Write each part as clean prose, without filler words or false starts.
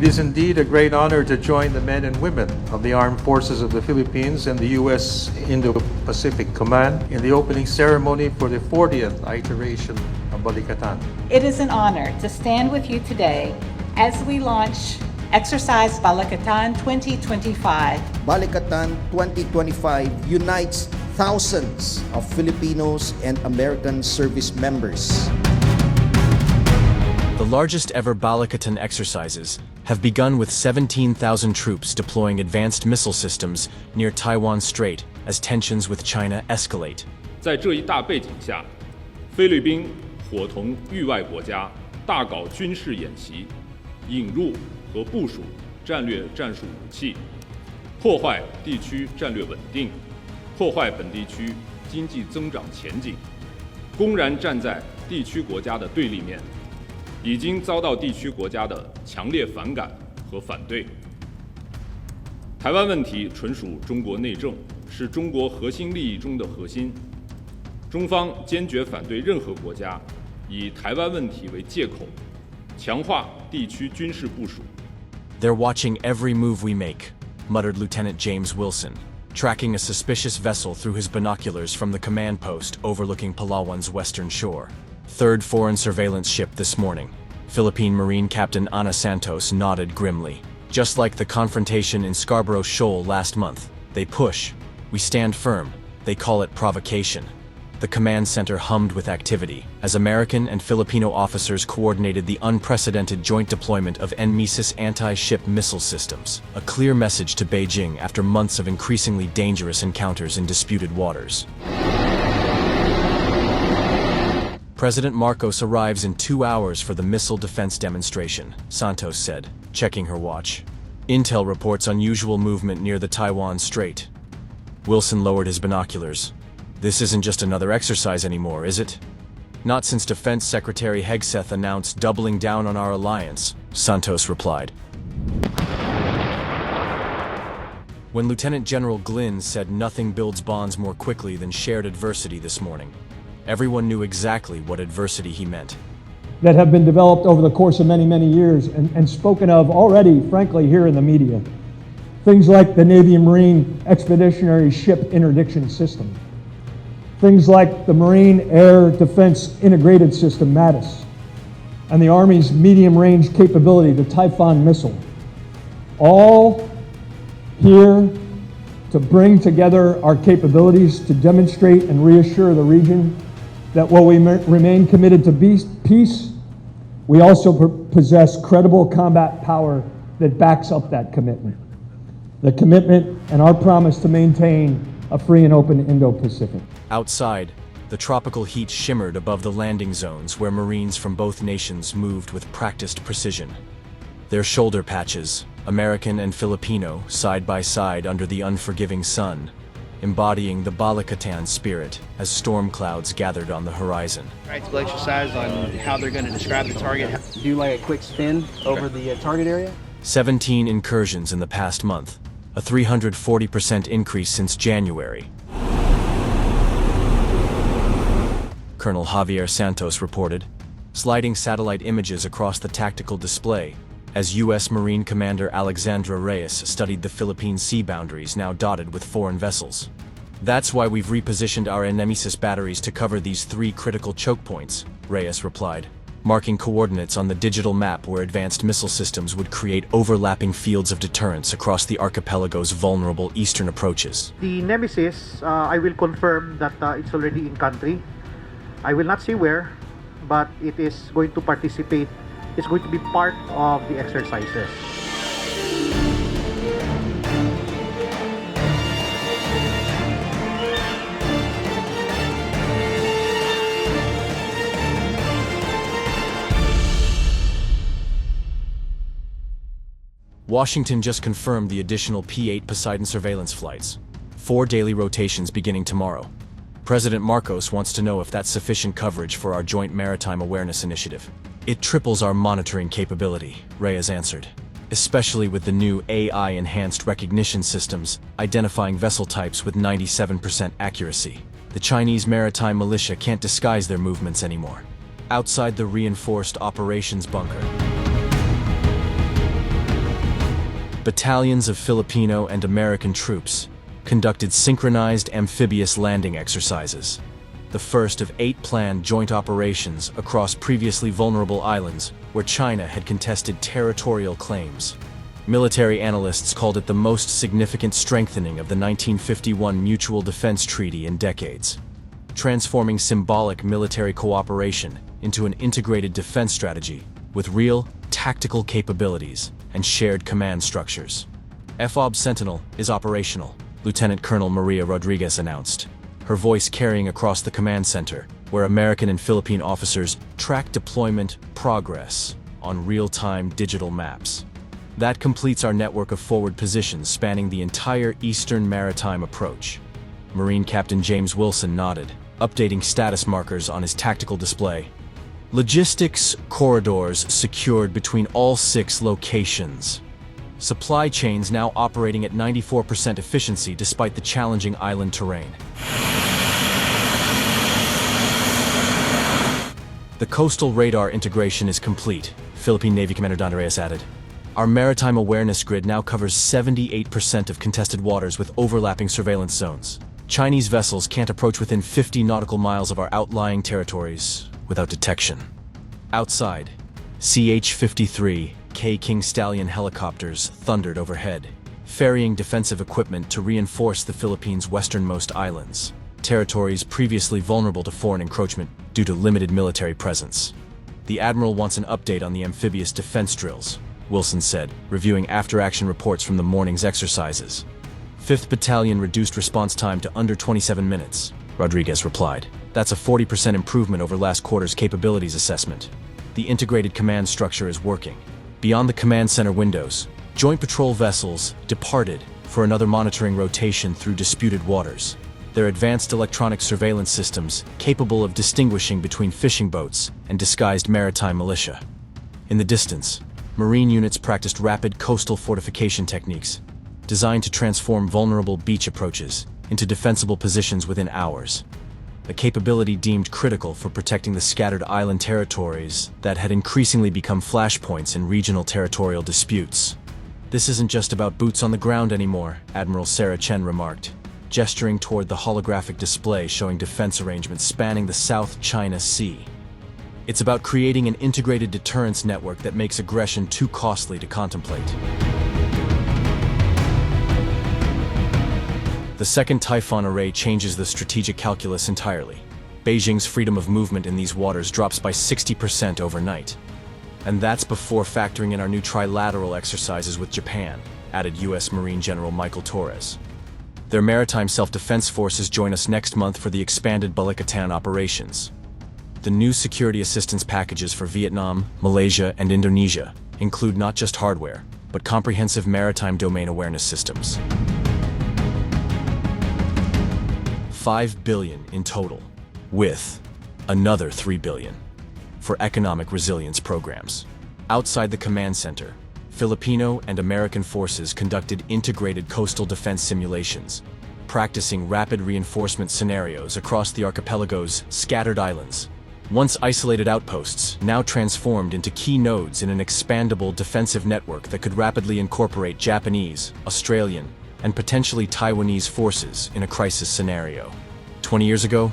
It is indeed a great honor to join the men and women of the Armed Forces of the Philippines and the U.S. Indo-Pacific Command in the opening ceremony for the 40th iteration of Balikatan. It is an honor to stand with you today as we launch Exercise Balikatan 2025. Balikatan 2025 unites thousands of Filipinos and American service members. The largest ever Balikatan exercises have begun with 17,000 troops deploying advanced missile systems near Taiwan Strait as tensions with China escalate. 在这一大背景下，菲律宾伙同域外国家大搞军事演习，引入和部署战略战术武器，破坏地区战略稳定，破坏本地区经济增长前景，公然站在地区国家的对立面，已经遭到地区国家的强烈反感和反对。台湾问题纯属中国内政，是中国核心利益中的核心。中方坚决反对任何国家以台湾问题为借口，强化地区军事部署。They're watching every move we make, muttered Lieutenant James Wilson, tracking a suspicious vessel through his binoculars from the command post overlooking Palawan's western shore. Third foreign surveillance ship this morning. Philippine Marine Captain Ana Santos nodded grimly. Just like the confrontation in Scarborough Shoal last month, they push. We stand firm. They call it provocation. The command center hummed with activity as American and Filipino officers coordinated the unprecedented joint deployment of NMISIS anti-ship missile systems, a clear message to Beijing after months of increasingly dangerous encounters in disputed waters. President Marcos arrives in 2 hours for the missile defense demonstration, Santos said, checking her watch. Intel reports unusual movement near the Taiwan Strait. Wilson lowered his binoculars. This isn't just another exercise anymore, is it? Not since Defense Secretary Hegseth announced doubling down on our alliance, Santos replied. When Lieutenant General Glynn said nothing builds bonds more quickly than shared adversity this morning, everyone knew exactly what adversity he meant. That have been developed over the course of many, many years and spoken of already, frankly, here in the media. Things like the Navy and Marine Expeditionary Ship Interdiction System. Things like the Marine Air Defense Integrated System, MADIS, and the Army's medium-range capability, the Typhoon missile. All here to bring together our capabilities to demonstrate and reassure the region that while we remain committed to peace, we also possess credible combat power that backs up that commitment. The commitment and our promise to maintain a free and open Indo-Pacific. Outside, the tropical heat shimmered above the landing zones where Marines from both nations moved with practiced precision. Their shoulder patches, American and Filipino, side by side under the unforgiving sun, embodying the Balikatan spirit as storm clouds gathered on the horizon. Practical exercise on how they're going to describe the target. Do like a quick spin over the target area. 17 incursions in the past month, a 340% increase since January. Colonel Javier Santos reported, sliding satellite images across the tactical display as U.S. Marine Commander Alexandra Reyes studied the Philippine sea boundaries now dotted with foreign vessels. That's why we've repositioned our NMISIS batteries to cover these 3 critical choke points, Reyes replied, marking coordinates on the digital map where advanced missile systems would create overlapping fields of deterrence across the archipelago's vulnerable eastern approaches. The Nemesis, I will confirm that it's already in country. I will not say where, but it is going to participate. It's going to be part of the exercises. Washington just confirmed the additional P-8 Poseidon surveillance flights. 4 daily rotations beginning tomorrow. President Marcos wants to know if that's sufficient coverage for our joint maritime awareness initiative. It triples our monitoring capability, Reyes answered, especially with the new AI-enhanced recognition systems identifying vessel types with 97% accuracy. The Chinese maritime militia can't disguise their movements anymore. Outside the reinforced operations bunker, battalions of Filipino and American troops conducted synchronized amphibious landing exercises, the first of 8 planned joint operations across previously vulnerable islands where China had contested territorial claims. Military analysts called it the most significant strengthening of the 1951 Mutual Defense Treaty in decades, transforming symbolic military cooperation into an integrated defense strategy with real tactical capabilities and shared command structures. FOB Sentinel is operational, Lieutenant Colonel Maria Rodriguez announced, her voice carrying across the command center, where American and Philippine officers track deployment progress on real-time digital maps. That completes our network of forward positions spanning the entire eastern maritime approach. Marine Captain James Wilson nodded, updating status markers on his tactical display. Logistics corridors secured between all 6 locations. Supply chains now operating at 94% efficiency despite the challenging island terrain. The coastal radar integration is complete, Philippine Navy Commander Don Reyes added. Our maritime awareness grid now covers 78% of contested waters with overlapping surveillance zones. Chinese vessels can't approach within 50 nautical miles of our outlying territories without detection. Outside, CH-53 K King Stallion helicopters thundered overhead, ferrying defensive equipment to reinforce the Philippines' westernmost islands, territories previously vulnerable to foreign encroachment due to limited military presence. The Admiral wants an update on the amphibious defense drills, Wilson said, reviewing after-action reports from the morning's exercises. 5th Battalion reduced response time to under 27 minutes, Rodriguez replied. That's a 40% improvement over last quarter's capabilities assessment. The integrated command structure is working. Beyond the command center windows, joint patrol vessels departed for another monitoring rotation through disputed waters. Their advanced electronic surveillance systems capable of distinguishing between fishing boats and disguised maritime militia. In the distance, Marine units practiced rapid coastal fortification techniques, designed to transform vulnerable beach approaches into defensible positions within hours, a capability deemed critical for protecting the scattered island territories that had increasingly become flashpoints in regional territorial disputes. This isn't just about boots on the ground anymore, Admiral Sarah Chen remarked, gesturing toward the holographic display showing defense arrangements spanning the South China Sea. It's about creating an integrated deterrence network that makes aggression too costly to contemplate. The second Typhoon array changes the strategic calculus entirely. Beijing's freedom of movement in these waters drops by 60% overnight. And that's before factoring in our new trilateral exercises with Japan, added U.S. Marine General Michael Torres. Their maritime self-defense forces join us next month for the expanded Balikatan operations. The new security assistance packages for Vietnam, Malaysia, and Indonesia include not just hardware, but comprehensive maritime domain awareness systems. $5 billion in total, with another $3 billion for economic resilience programs. Outside the command center, Filipino and American forces conducted integrated coastal defense simulations, practicing rapid reinforcement scenarios across the archipelago's scattered islands. Once isolated outposts, now transformed into key nodes in an expandable defensive network that could rapidly incorporate Japanese, Australian, and potentially Taiwanese forces in a crisis scenario. 20 years ago,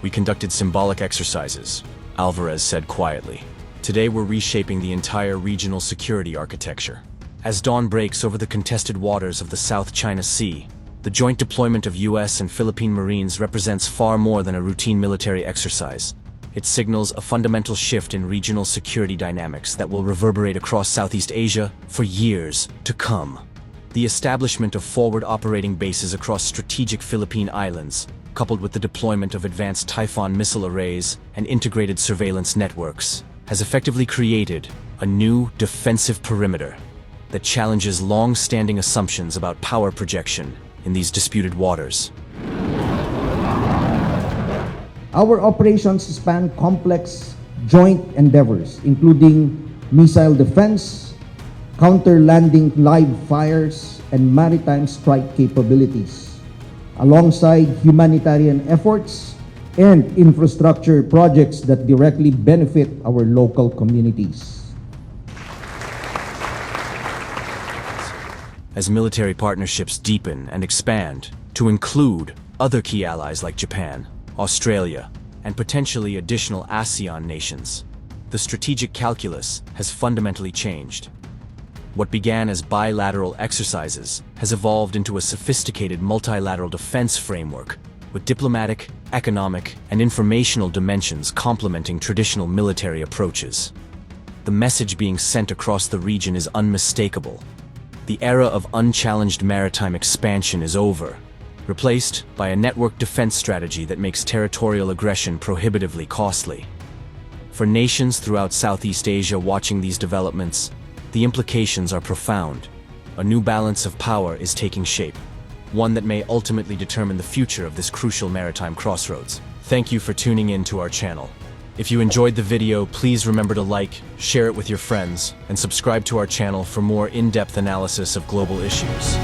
we conducted symbolic exercises, Alvarez said quietly. Today we're reshaping the entire regional security architecture. As dawn breaks over the contested waters of the South China Sea, the joint deployment of U.S. and Philippine Marines represents far more than a routine military exercise. It signals a fundamental shift in regional security dynamics that will reverberate across Southeast Asia for years to come. The establishment of forward operating bases across strategic Philippine islands, coupled with the deployment of advanced Typhoon missile arrays and integrated surveillance networks, has effectively created a new defensive perimeter that challenges long-standing assumptions about power projection in these disputed waters. Our operations span complex joint endeavors, including missile defense, counter-landing live fires, and maritime strike capabilities, alongside humanitarian efforts and infrastructure projects that directly benefit our local communities. as military partnerships deepen and expand to include other key allies like Japan, Australia, and potentially additional ASEAN nations. The strategic calculus has fundamentally changed. What began as bilateral exercises has evolved into a sophisticated multilateral defense framework with diplomatic, economic, and informational dimensions complementing traditional military approaches. The message being sent across the region is unmistakable. The era of unchallenged maritime expansion is over, replaced by a network defense strategy that makes territorial aggression prohibitively costly. For nations throughout Southeast Asia watching these developments, the implications are profound. A new balance of power is taking shape, one that may ultimately determine the future of this crucial maritime crossroads. Thank you for tuning in to our channel. If you enjoyed the video, please remember to like, share it with your friends, and subscribe to our channel for more in-depth analysis of global issues.